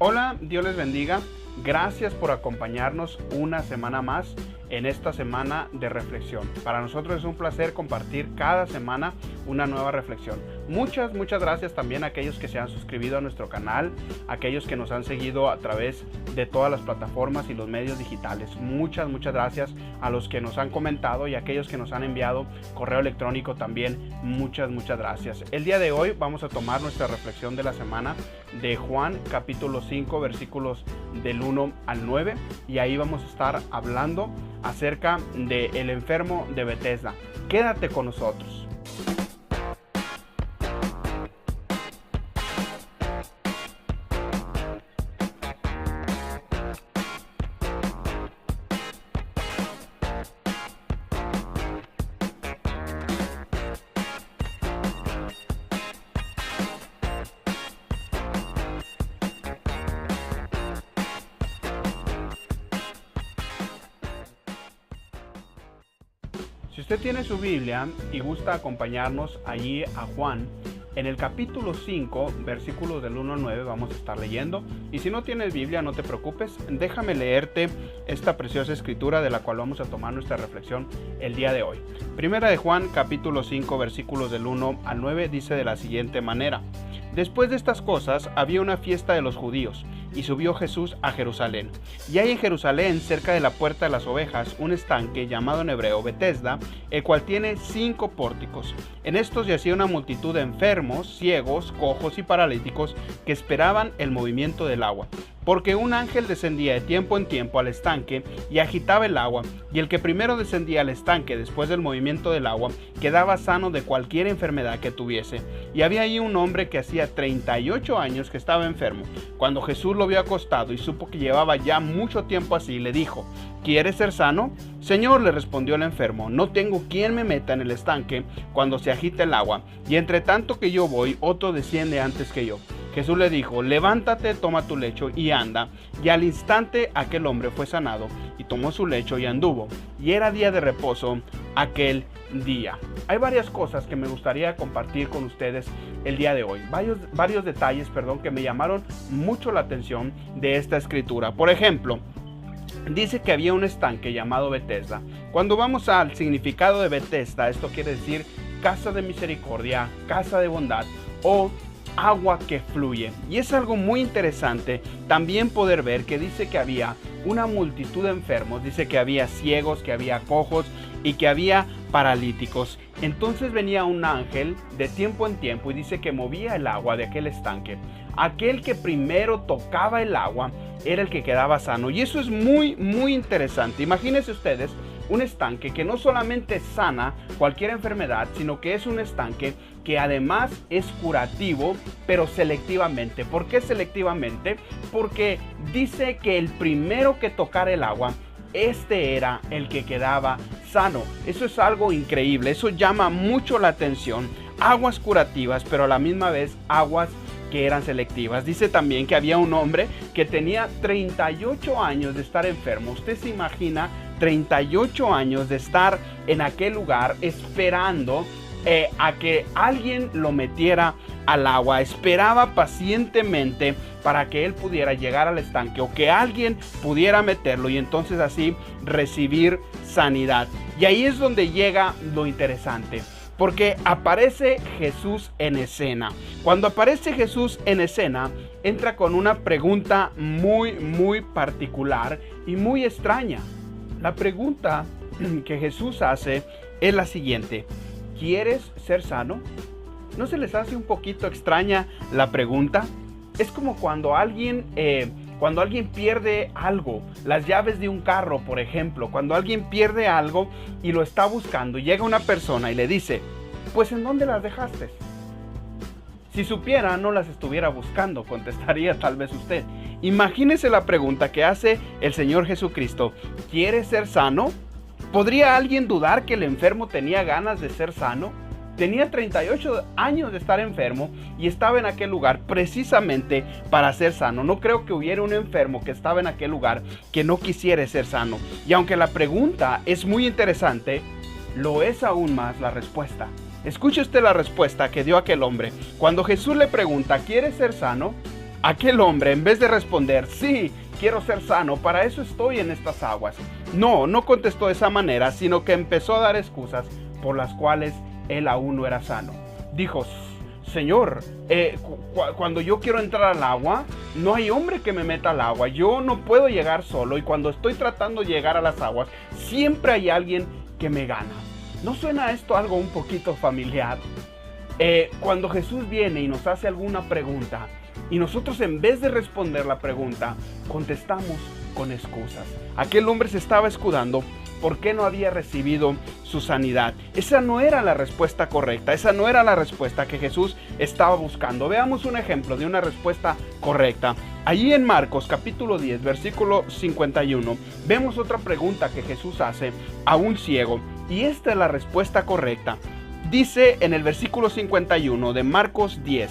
Hola, Dios les bendiga. Gracias por acompañarnos una semana más en esta semana de reflexión. Para nosotros es un placer compartir cada semana una nueva reflexión. Muchas gracias también a aquellos que se han suscrito a nuestro canal, aquellos que nos han seguido a través de todas las plataformas y los medios digitales. Muchas gracias a los que nos han comentado y a aquellos que nos han enviado correo electrónico también. Muchas gracias. El día de hoy vamos a tomar nuestra reflexión de la semana de Juan capítulo 5 versículos del 1 al 9 y ahí vamos a estar hablando acerca del enfermo de Bethesda. Quédate con nosotros. Si usted tiene su Biblia y gusta acompañarnos allí a Juan, en el capítulo 5, versículos del 1 al 9 vamos a estar leyendo. Y si no tienes Biblia, no te preocupes, déjame leerte esta preciosa escritura de la cual vamos a tomar nuestra reflexión el día de hoy. Primera de Juan, capítulo 5, versículos del 1 al 9 dice de la siguiente manera: Después de estas cosas había una fiesta de los judíos, y subió Jesús a Jerusalén. Y hay en Jerusalén, cerca de la puerta de las ovejas, un estanque llamado en hebreo Bethesda, el cual tiene 5 pórticos. En estos yacía una multitud de enfermos, ciegos, cojos y paralíticos que esperaban el movimiento del agua. Porque un ángel descendía de tiempo en tiempo al estanque y agitaba el agua, y el que primero descendía al estanque después del movimiento del agua quedaba sano de cualquier enfermedad que tuviese. Y había allí un hombre que hacía 38 años que estaba enfermo. Cuando Jesús lo vio acostado y supo que llevaba ya mucho tiempo así, le dijo: ¿Quieres ser sano? Señor, le respondió el enfermo, no tengo quien me meta en el estanque cuando se agita el agua, y entre tanto que yo voy, otro desciende antes que yo. Jesús le dijo: levántate, toma tu lecho y anda. Y al instante aquel hombre fue sanado, y tomó su lecho y anduvo. Y era día de reposo aquel día. Hay varias cosas que me gustaría compartir con ustedes el día de hoy. Varios detalles, que me llamaron mucho la atención de esta escritura. Por ejemplo, dice que había un estanque llamado Bethesda. Cuando vamos al significado de Bethesda, esto quiere decir casa de misericordia, casa de bondad o agua que fluye. Y es algo muy interesante también poder ver que dice que había una multitud de enfermos, dice que había ciegos, que había cojos y que había paralíticos. Entonces venía un ángel de tiempo en tiempo y dice que movía el agua de aquel estanque. Aquel que primero tocaba el agua era el que quedaba sano. Y eso es muy interesante. Imagínense ustedes un estanque que no solamente sana cualquier enfermedad, sino que es un estanque que además es curativo, pero selectivamente. ¿Por qué selectivamente? Porque dice que el primero que tocara el agua, este era el que quedaba sano. Eso es algo increíble, eso llama mucho la atención. Aguas curativas, pero a la misma vez aguas que eran selectivas. Dice también que había un hombre que tenía 38 años de estar enfermo. Usted se imagina 38 años de estar en aquel lugar esperando a que alguien lo metiera al agua. Esperaba pacientemente para que él pudiera llegar al estanque o que alguien pudiera meterlo y entonces así recibir sanidad. Y ahí es donde llega lo interesante, porque aparece Jesús en escena. Cuando aparece Jesús en escena, entra con una pregunta muy particular y muy extraña. La pregunta que Jesús hace es la siguiente: ¿quieres ser sano? ¿No se les hace un poquito extraña la pregunta? Es como cuando alguien pierde algo, las llaves de un carro, por ejemplo. Cuando alguien pierde algo y lo está buscando, y llega una persona y le dice: pues ¿en dónde las dejaste? Si supiera, no las estuviera buscando, contestaría tal vez usted. Imagínese la pregunta que hace el Señor Jesucristo: ¿quieres ser sano? ¿Podría alguien dudar que el enfermo tenía ganas de ser sano? Tenía 38 años de estar enfermo y estaba en aquel lugar precisamente para ser sano. No creo que hubiera un enfermo que estaba en aquel lugar que no quisiera ser sano. Y aunque la pregunta es muy interesante, lo es aún más la respuesta. Escuche usted la respuesta que dio aquel hombre. Cuando Jesús le pregunta: ¿quieres ser sano? Aquel hombre, en vez de responder, sí, quiero ser sano, para eso estoy en estas aguas, no contestó de esa manera, sino que empezó a dar excusas por las cuales él aún no era sano. Dijo: Señor, cuando yo quiero entrar al agua, no hay hombre que me meta al agua, yo no puedo llegar solo, y cuando estoy tratando de llegar a las aguas, siempre hay alguien que me gana. ¿No suena esto algo un poquito familiar? Cuando Jesús viene y nos hace alguna pregunta, y nosotros, en vez de responder la pregunta, contestamos con excusas. Aquel hombre se estaba escudando porque no había recibido su sanidad. Esa no era la respuesta correcta, esa no era la respuesta que Jesús estaba buscando. Veamos un ejemplo de una respuesta correcta. Allí en Marcos capítulo 10, versículo 51, vemos otra pregunta que Jesús hace a un ciego, y esta es la respuesta correcta. Dice en el versículo 51 de Marcos 10: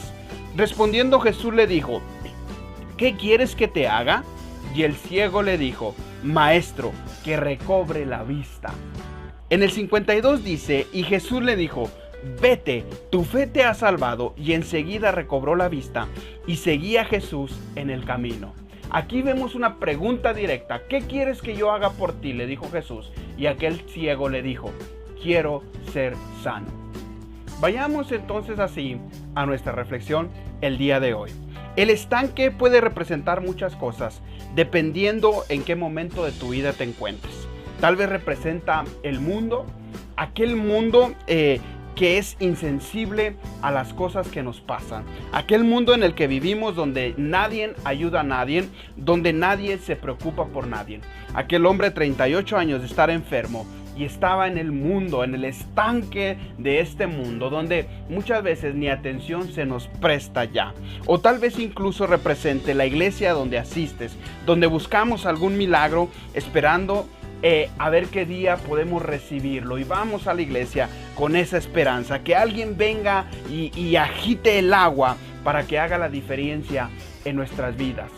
respondiendo Jesús le dijo: ¿qué quieres que te haga? Y el ciego le dijo: Maestro, que recobre la vista. En el 52 dice: y Jesús le dijo: vete, tu fe te ha salvado. Y enseguida recobró la vista y seguía a Jesús en el camino. Aquí vemos una pregunta directa: ¿qué quieres que yo haga por ti?, le dijo Jesús. Y aquel ciego le dijo: quiero ser sano. Vayamos entonces así a nuestra reflexión el día de hoy. El estanque puede representar muchas cosas, dependiendo en qué momento de tu vida te encuentres. Tal vez representa el mundo, aquel mundo que es insensible a las cosas que nos pasan. Aquel mundo en el que vivimos, donde nadie ayuda a nadie, donde nadie se preocupa por nadie. Aquel hombre, 38 años de estar enfermo, y estaba en el mundo, en el estanque de este mundo, donde muchas veces ni atención se nos presta ya. O tal vez incluso represente la iglesia donde asistes, donde buscamos algún milagro, esperando a ver qué día podemos recibirlo, y vamos a la iglesia con esa esperanza, que alguien venga y agite el agua para que haga la diferencia en nuestras vidas.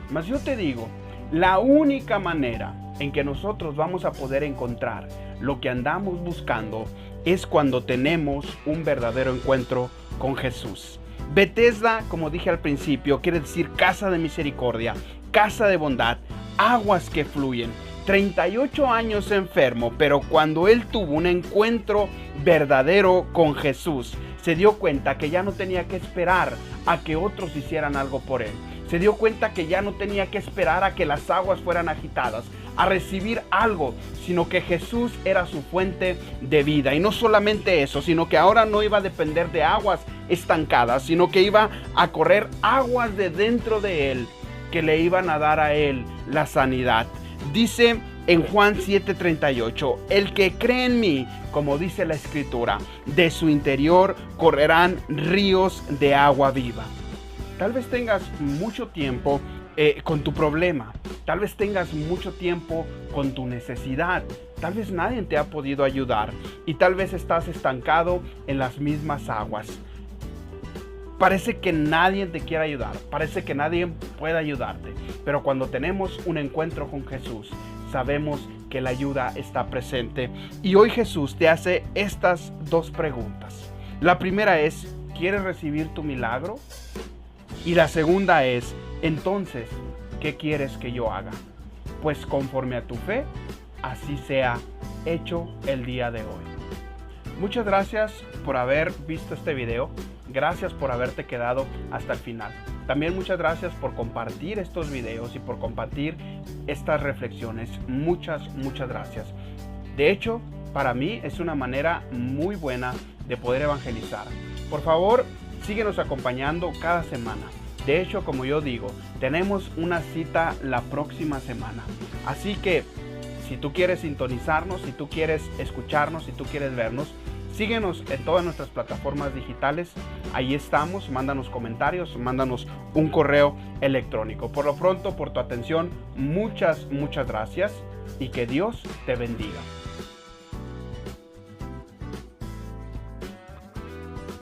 Mas yo te digo, la única manera en que nosotros vamos a poder encontrar lo que andamos buscando es cuando tenemos un verdadero encuentro con Jesús. Betesda, como dije al principio, quiere decir casa de misericordia, casa de bondad, aguas que fluyen. 38 años enfermo, pero cuando él tuvo un encuentro verdadero con Jesús, se dio cuenta que ya no tenía que esperar a que otros hicieran algo por él. Se dio cuenta que ya no tenía que esperar a que las aguas fueran agitadas, a recibir algo, sino que Jesús era su fuente de vida. Y no solamente eso, sino que ahora no iba a depender de aguas estancadas, sino que iba a correr aguas de dentro de él, que le iban a dar a él la sanidad. Dice en Juan 7:38, el que cree en mí, como dice la escritura, de su interior correrán ríos de agua viva. Tal vez tengas mucho tiempo con tu problema, tal vez tengas mucho tiempo con tu necesidad, tal vez nadie te ha podido ayudar, y tal vez estás estancado en las mismas aguas. Parece que nadie te quiere ayudar, parece que nadie puede ayudarte, pero cuando tenemos un encuentro con Jesús, sabemos que la ayuda está presente. Y hoy Jesús te hace estas dos preguntas. La primera es: ¿quieres recibir tu milagro? Y la segunda es: entonces, ¿qué quieres que yo haga? Pues conforme a tu fe, así sea hecho el día de hoy. Muchas gracias por haber visto este video. Gracias por haberte quedado hasta el final. También muchas gracias por compartir estos videos y por compartir estas reflexiones. Muchas gracias. De hecho, para mí es una manera muy buena de poder evangelizar. Por favor, síguenos acompañando cada semana. De hecho, como yo digo, tenemos una cita la próxima semana. Así que, si tú quieres sintonizarnos, si tú quieres escucharnos, si tú quieres vernos, síguenos en todas nuestras plataformas digitales. Ahí estamos. Mándanos comentarios, mándanos un correo electrónico. Por lo pronto, por tu atención, muchas gracias, y que Dios te bendiga.